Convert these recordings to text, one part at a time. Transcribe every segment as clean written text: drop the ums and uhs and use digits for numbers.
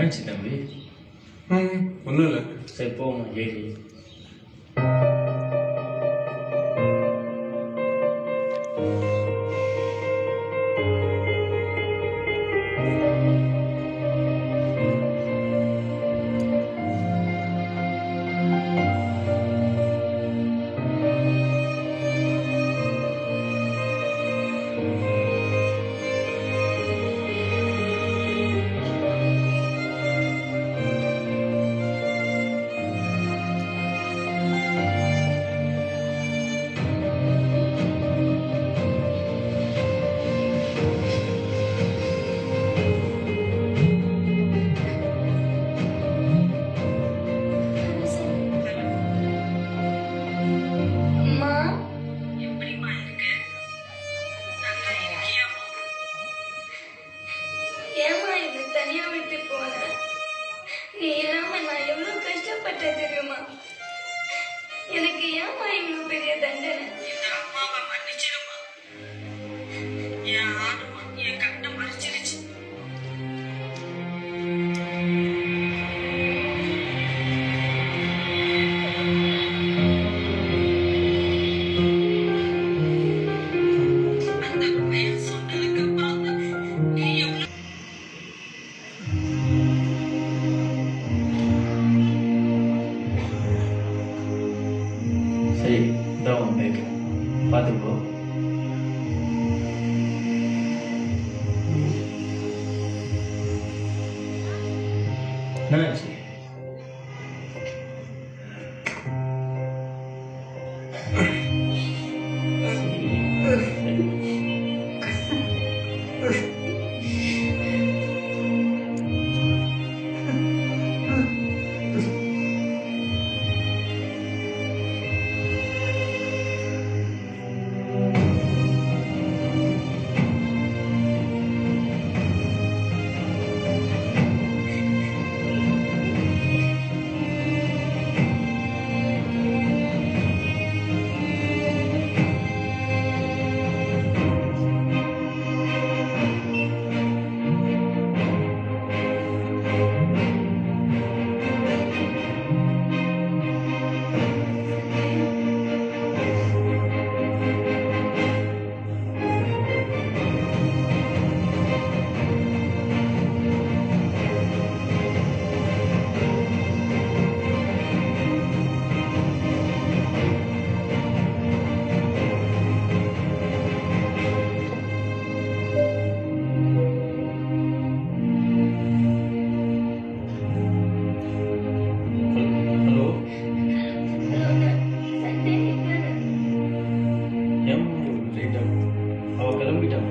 என்னாச்சு தம்பி? ஒன்றும் இல்லை. சரி போமா ஏறி. ஏமா என்ன தனியா விட்டு போன? நீ இல்லாம நான் எவ்வளவு கஷ்டப்பட்டேன் தெரியுமா? எனக்கு ஏமா இவ்வளவு பெரிய தண்டனை? இந்த அம்மாவை மன்னிச்சிருமா. என் ஆணுமா என் கண்ணை மறைச்சிருச்சு. அந்த பையன் சொன்னதுக்கு அப்புறம் தான் நீ எவ்வளவு சரி இதான் உன் பேக்கு, பார்த்துக்கோ. என்னாச்சு? ஹலோ, சண்டே எங்க? ஏன் லேட் ஆகும்? அவ கிளம்பிட்டான்.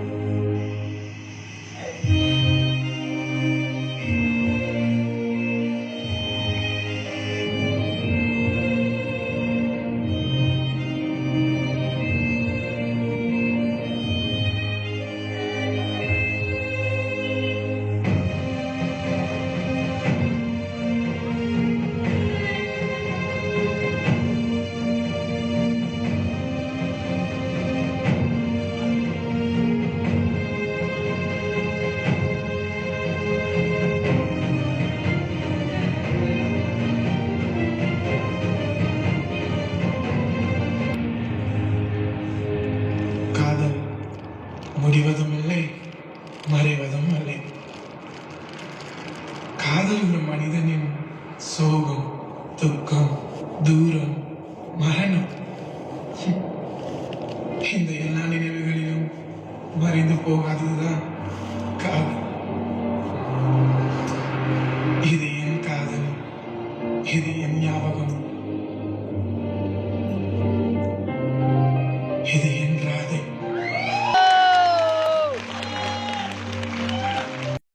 காதல் முடிவதும் இல்லை, மறைவதும் இல்லை. காதல் ஒரு மனிதனின் சோகம், துக்கம், தூரம், மரணம், இந்த எல்லா நினைவுகளிலும் மறைந்து போகாதது